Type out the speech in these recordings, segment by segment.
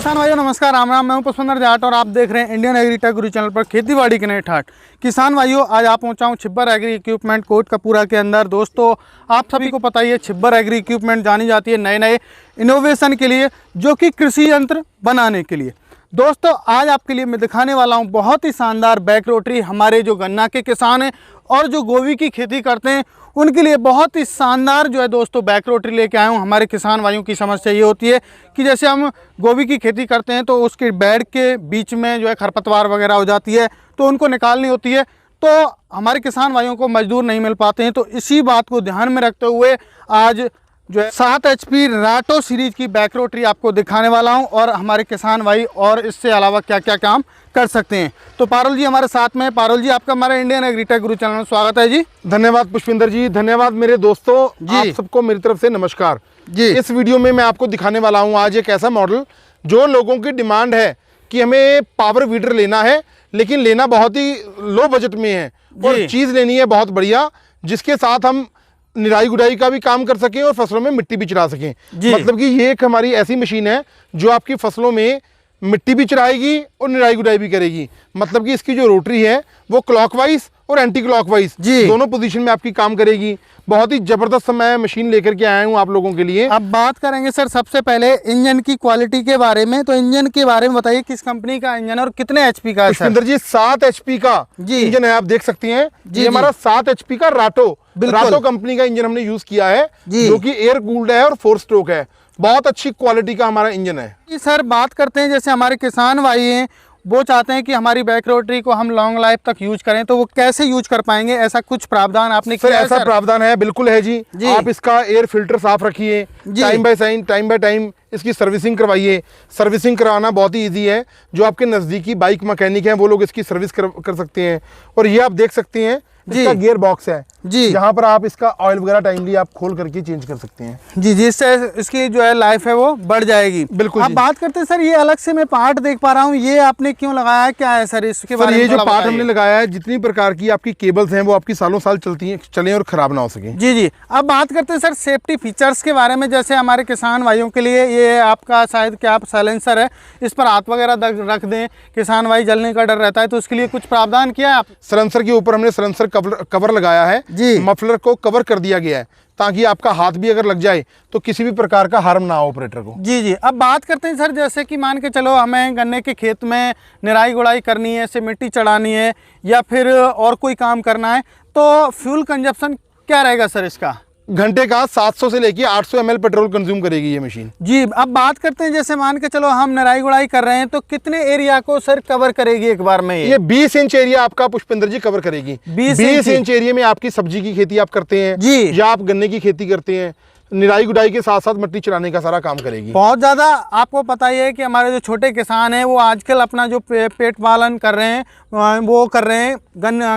किसान भाइयों नमस्कार, राम राम। मैं हूं पुष्पेंद्र जाट और आप देख रहे हैं इंडियन एग्रीटेक गुरु चैनल पर खेतीबाड़ी के नए ठाट। किसान भाइयों, आज आप पहुंचा हूं छिब्बर एग्री इक्विपमेंट कोटकपूरा के अंदर। दोस्तों, आप सभी को पता ही है छिब्बर एग्री इक्विपमेंट जानी जाती है नए नए इनोवेशन के लिए, जो कि कृषि यंत्र बनाने के लिए। दोस्तों, आज आपके लिए मैं दिखाने वाला हूं बहुत ही शानदार बैक रोटरी। हमारे जो गन्ना के किसान हैं और जो गोभी की खेती करते हैं उनके लिए बहुत ही शानदार जो है दोस्तों बैक रोटरी लेके आया हूँ। हमारे किसान भाइयों की समस्या ये होती है कि जैसे हम गोभी की खेती करते हैं तो उसके बेड के बीच में जो है खरपतवार वगैरह हो जाती है, तो उनको निकालनी होती है, तो हमारे किसान भाइयों को मजदूर नहीं मिल पाते हैं। तो इसी बात को ध्यान में रखते हुए आज जो है 7 HP राटो सीरीज की बैक रोटरी आपको दिखाने वाला हूं, और हमारे किसान भाई और इससे अलावा क्या क्या काम कर सकते हैं। तो पारुल जी हमारे साथ में। पारुल जी, आपका हमारे इंडियन एग्रीटेक गुरु चैनल में स्वागत है जी। धन्यवाद पुष्पिंदर जी, धन्यवाद मेरे दोस्तों जी। आप सबको मेरी तरफ से नमस्कार जी। इस वीडियो में मैं आपको दिखाने वाला हूं आज एक ऐसा मॉडल जो लोगों की डिमांड है कि हमें पावर वीडर लेना है, लेकिन लेना बहुत ही लो बजट में है और चीज़ लेनी है बहुत बढ़िया, जिसके साथ हम निराई गुड़ाई का भी काम कर सकें और फसलों में मिट्टी भी चढ़ा सकें। मतलब कि ये एक हमारी ऐसी मशीन है जो आपकी फसलों में मिट्टी भी चढ़ाएगी और निराई गुड़ाई भी करेगी। मतलब कि इसकी जो रोटरी है वो क्लॉकवाइज और एंटी क्लॉकवाइज दोनों पोजीशन में आपकी काम करेगी। बहुत ही जबरदस्त मैं मशीन लेकर के आया हूँ आप लोगों के लिए। अब बात करेंगे सर सबसे पहले इंजन की क्वालिटी के बारे में। तो इंजन के बारे में बताइए, किस कंपनी का इंजन और कितने HP का है सर? जी 7 HP का इंजन है, आप देख सकते हैं। ये हमारा 7 HP का राटो कंपनी का इंजन हमने यूज किया है, जो कि एयर कूल्ड है और 4 स्ट्रोक है। बहुत अच्छी क्वालिटी का हमारा इंजन है। सर बात करते हैं, जैसे हमारे किसान भाई हैं वो चाहते हैं कि हमारी बैक रोटरी को हम लॉन्ग लाइफ तक यूज करें, तो वो कैसे यूज कर पाएंगे? ऐसा कुछ प्रावधान आपने किया है? ऐसा प्रावधान है, बिल्कुल है जी। आप इसका एयर फिल्टर साफ रखिए, टाइम बाय टाइम इसकी सर्विसिंग करवाइए। सर्विसिंग करवाना बहुत ही इजी है। जो आपके नज़दीकी बाइक मैकेनिक हैं वो लोग इसकी सर्विस कर सकते हैं। और ये आप देख सकते हैं इसका गियर बॉक्स है जी, जहाँ पर आप इसका ऑयल वगैरह टाइमली आप खोल करके चेंज कर सकते हैं जी, जिससे इसकी जो है लाइफ है वो बढ़ जाएगी। बिल्कुल। अब बात करते हैं सर, ये अलग से मैं पार्ट देख पा रहा हूँ, ये आपने क्यों लगाया है, क्या है सर इसके बारे में? ये जो पार्ट हमने लगाया है, जितनी प्रकार की आपकी केबल्स हैं वो आपकी सालों साल चलें और खराब ना हो सके। जी। अब बात करते हैं सर सेफ्टी फीचर्स के बारे में। जैसे हमारे किसान भाइयों के लिए ये आपका शायद क्या साइलेंसर है, इस पर हाथ वगैरह रख दें, किसान भाई जलने का डर रहता है, तो उसके लिए कुछ प्रावधान किया है आप? साइलेंसर के ऊपर हमने साइलेंसर कवर लगाया है जी, मफलर को कवर कर दिया गया है, ताकि आपका हाथ भी अगर लग जाए तो किसी भी प्रकार का हार्म ना हो ऑपरेटर को। जी। अब बात करते हैं सर, जैसे कि मान के चलो हमें गन्ने के खेत में निराई गुड़ाई करनी है, से मिट्टी चढ़ानी है या फिर और कोई काम करना है, तो फ्यूल कंजप्शन क्या रहेगा सर इसका? घंटे का 700 से लेके 800 ml पेट्रोल कंज्यूम करेगी ये मशीन जी। अब बात करते हैं, जैसे मान के चलो हम निराई गुड़ाई कर रहे हैं तो कितने एरिया को सर कवर करेगी एक बार में? ये 20 इंच एरिया आपका पुष्पेंद्र जी कवर करेगी। 20 इंच एरिया में आपकी सब्जी की खेती आप करते हैं जी, या आप गन्ने की खेती करते हैं, निराई गुड़ाई के साथ साथ मिट्टी चढ़ाने का सारा काम करेगी। बहुत ज़्यादा आपको पता ही है कि हमारे जो छोटे किसान हैं वो आजकल अपना जो पेट पालन कर रहे हैं वो कर रहे हैं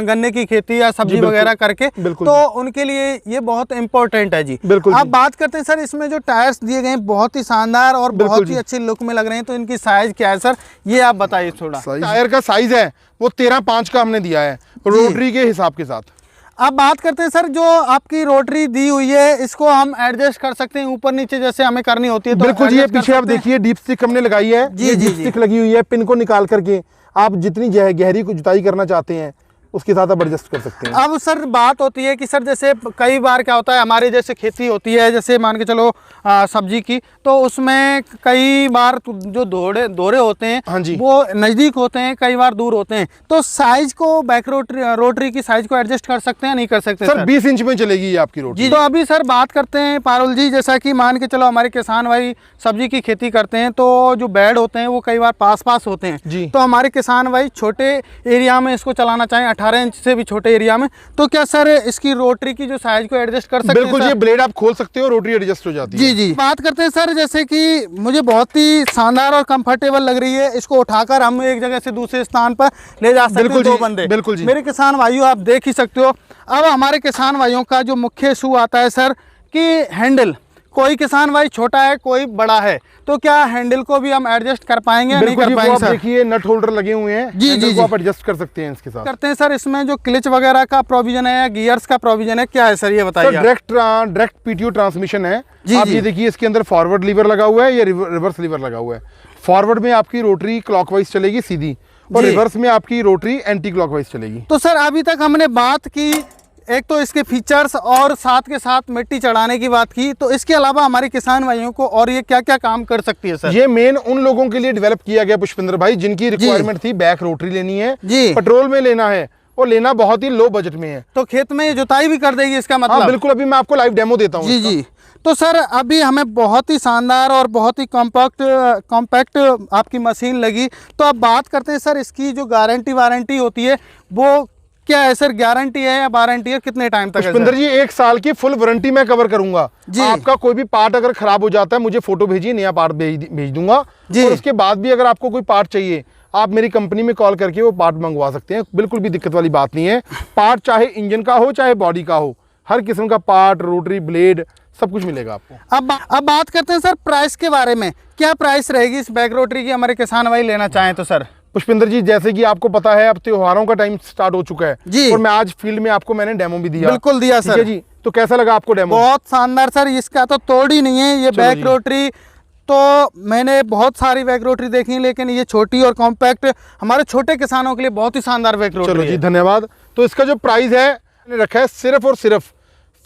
गन्ने की खेती या सब्जी वगैरह करके, तो उनके लिए ये बहुत इंपॉर्टेंट है जी। बिल्कुल। अब बात करते हैं सर, इसमें जो टायर्स दिए गए हैं बहुत ही शानदार और बहुत ही अच्छी लुक में लग रहे हैं, तो इनकी साइज क्या है सर, ये आप बताइए थोड़ा। टायर का साइज है वो 13.5 का हमने दिया है रोटरी के हिसाब के साथ। अब बात करते हैं सर, जो आपकी रोटरी दी हुई है इसको हम एडजस्ट कर सकते हैं ऊपर नीचे जैसे हमें करनी होती है, तो बिल्कुल जी। पीछे आप देखिए डीप स्टिक हमने लगाई है जी, डीप स्टिक लगी हुई है। पिन को निकाल करके आप जितनी गहरी को जुताई करना चाहते हैं उसके साथ आप एडजस्ट कर सकते हैं। अब सर बात होती है कि सर जैसे कई बार क्या होता है, हमारे जैसे खेती होती है, जैसे मान के चलो सब्जी की, तो उसमें कई बार जो दौरे होते हैं हाँ जी, वो नज़दीक होते हैं, कई बार दूर होते हैं, तो साइज को बैक रोटरी की साइज को एडजस्ट कर सकते हैं, नहीं कर सकते? सर 20 इंच में चलेगी ये आपकी रोटरी जी। तो अभी सर बात करते हैं पारुल जी, जैसा कि मान के चलो हमारे किसान भाई सब्जी की खेती करते हैं, तो जो बेड होते हैं वो कई बार पास होते हैं जी, तो हमारे किसान भाई छोटे एरिया में इसको चलाना चाहें, 18 इंच से भी छोटे एरिया में, तो क्या सर इसकी रोटरी की जो साइज को एडजस्ट कर सकते हैं? बिल्कुल, ये ब्लेड आप खोल सकते हो, रोटरी एडजस्ट हो जाती है जी। बात करते हैं सर, जैसे कि मुझे बहुत ही शानदार और कंफर्टेबल लग रही है, इसको उठाकर हम एक जगह से दूसरे स्थान पर ले जा सकते हैं, 2 बंदे। बिल्कुल जी। मेरे किसान भाइयों आप देख ही सकते हो। अब हमारे किसान भाइयों का जो मुख्य इशू आता है सर कि हैंडल, कोई किसान भाई छोटा है कोई बड़ा है, तो क्या हैंडल को भी हम एडजस्ट कर पाएंगे? नहीं कर पाएंगे सर। देखिए नट होल्डर लगे हुए हैं जी, आप एडजस्ट कर सकते हैं इसके साथ। करते हैं सर, इसमें जो क्लच वगैरह का प्रोविजन है या गियर्स का प्रोविजन है, क्या है सर ये बताइए? डायरेक्ट PTO ट्रांसमिशन है। आप ये देखिए इसके अंदर फॉरवर्ड लीवर लगा हुआ है या रिवर्स लीवर लगा हुआ है। फॉरवर्ड में आपकी रोटरी क्लॉकवाइज चलेगी सीधी, और जी। रिवर्स में आपकी रोटरी एंटी क्लॉकवाइज चलेगी। तो सर अभी तक हमने बात की, एक तो इसके फीचर्स और साथ के साथ मिट्टी चढ़ाने की बात की, तो इसके अलावा हमारे किसान भाइयों को और ये क्या क्या काम कर सकती है सर? ये मेन उन लोगों के लिए डेवलप किया गया पुष्पेंद्र भाई जिनकी रिक्वायरमेंट थी बैक रोटरी लेनी है, जी। पेट्रोल में लेना है, और लेना बहुत ही लो बजट में है। तो खेत में ये जुताई भी कर देगी इसका मतलब? हाँ बिल्कुल, अभी मैं आपको लाइव डेमो देता हूँ। जी जी। तो सर अभी हमें बहुत ही शानदार और बहुत ही कॉम्पैक्ट आपकी मशीन लगी, तो अब बात करते हैं सर इसकी जो गारंटी वारंटी होती है वो क्या है सर? गारंटी है या वारंटी है, कितने टाइम तक है पुष्पेंद्र सर? जी 1 साल की फुल वारंटी मैं कवर करूंगा जी। आपका कोई भी पार्ट अगर खराब हो जाता है मुझे फोटो भेजिए, नया पार्ट भेज दूंगा। जी। और उसके बाद भी अगर आपको कोई पार्ट चाहिए आप मेरी कंपनी में कॉल करके वो पार्ट मंगवा सकते हैं, बिल्कुल भी दिक्कत वाली बात नहीं है। पार्ट चाहे इंजन का हो चाहे बॉडी का हो, हर किस्म का पार्ट, रोटरी, ब्लेड सब कुछ मिलेगा आपको। अब बात करते हैं सर प्राइस के बारे में, क्या प्राइस रहेगी इस बैक रोटरी की, हमारे किसान भाई लेना चाहें तो सर? पुष्पेंद्र जी जैसे कि आपको पता है अब त्योहारों का टाइम स्टार्ट हो चुका है जी। और मैं आज फील्ड में आपको मैंने डेमो भी दिया। बिल्कुल दिया ठीक सर है जी, तो कैसा लगा आपको डेमो? बहुत शानदार सर, इसका तो तोड़ ही नहीं है। ये चलो बैक जी। रोटरी तो मैंने बहुत सारी बैक रोटरी देखी, लेकिन ये छोटी और कॉम्पैक्ट हमारे छोटे किसानों के लिए बहुत ही शानदार बैक चलो रोटरी जी है। धन्यवाद। तो इसका जो प्राइस है मैंने रखा है सिर्फ और सिर्फ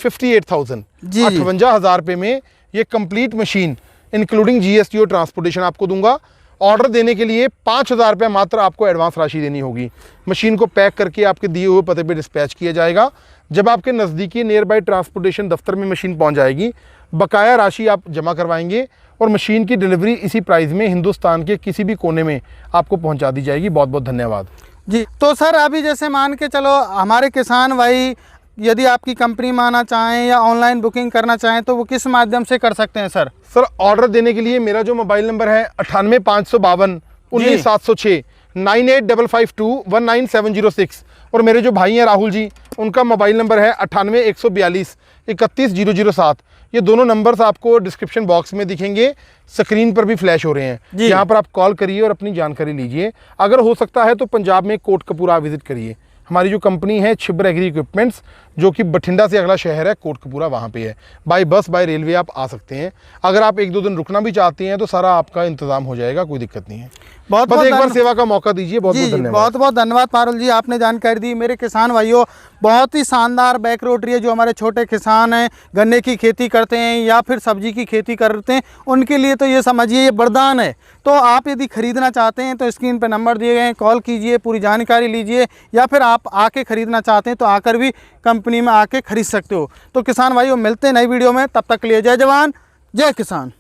58,000, जी। 58,000 रुपये में ये कंप्लीट मशीन इंक्लूडिंग जीएसटी और ट्रांसपोर्टेशन आपको दूंगा। ऑर्डर देने के लिए 5,000 रुपये मात्र आपको एडवांस राशि देनी होगी। मशीन को पैक करके आपके दिए हुए पते पे डिस्पैच किया जाएगा। जब आपके नज़दीकी नियर बाई ट्रांसपोर्टेशन दफ्तर में मशीन पहुंच जाएगी, बकाया राशि आप जमा करवाएंगे और मशीन की डिलीवरी इसी प्राइस में हिंदुस्तान के किसी भी कोने में आपको पहुंचा दी जाएगी। बहुत बहुत धन्यवाद जी। तो सर अभी जैसे मान के चलो हमारे किसान भाई यदि आपकी कंपनी में आना चाहें या ऑनलाइन बुकिंग करना चाहें तो वो किस माध्यम से कर सकते हैं सर? सर ऑर्डर देने के लिए मेरा जो मोबाइल नंबर है 98,552 19,706 98,552 और मेरे जो भाई हैं राहुल जी उनका मोबाइल नंबर है 98,142 31,007। ये दोनों नंबर्स आपको डिस्क्रिप्शन बॉक्स में दिखेंगे, स्क्रीन पर भी फ्लैश हो रहे हैं। जी। यहाँ पर आप कॉल करिए और अपनी जानकारी लीजिए। अगर हो सकता है तो पंजाब में कोटकपूरा विजिट करिए। हमारी जो कंपनी है छिब्बर एग्री इक्विपमेंट्स, जो कि बठिंडा से अगला शहर है कोटकपूरा, वहाँ पे है। बाय बस बाय रेलवे आप आ सकते हैं। अगर आप 1-2 दिन रुकना भी चाहते हैं तो सारा आपका इंतजाम हो जाएगा, कोई दिक्कत नहीं है। बहुत बस एक बार धन्यवाद। सेवा का मौका दीजिए। बहुत जी बहुत जी, धन्यवाद। बहुत बहुत धन्यवाद पारुल जी, आपने जानकारी दी। मेरे किसान भाइयों बहुत ही शानदार बैक रोटरी है। जो हमारे छोटे किसान हैं, गन्ने की खेती करते हैं या फिर सब्जी की खेती करते हैं, उनके लिए तो ये समझिए ये वरदान है। तो आप यदि खरीदना चाहते हैं तो स्क्रीन पर नंबर दिए गए हैं, कॉल कीजिए, पूरी जानकारी लीजिए, या फिर आप आके खरीदना चाहते हैं तो आकर भी कंपनी में आके खरीद सकते हो। तो किसान भाइयों मिलते हैं नई वीडियो में, तब तक के लिए जय जवान जय किसान।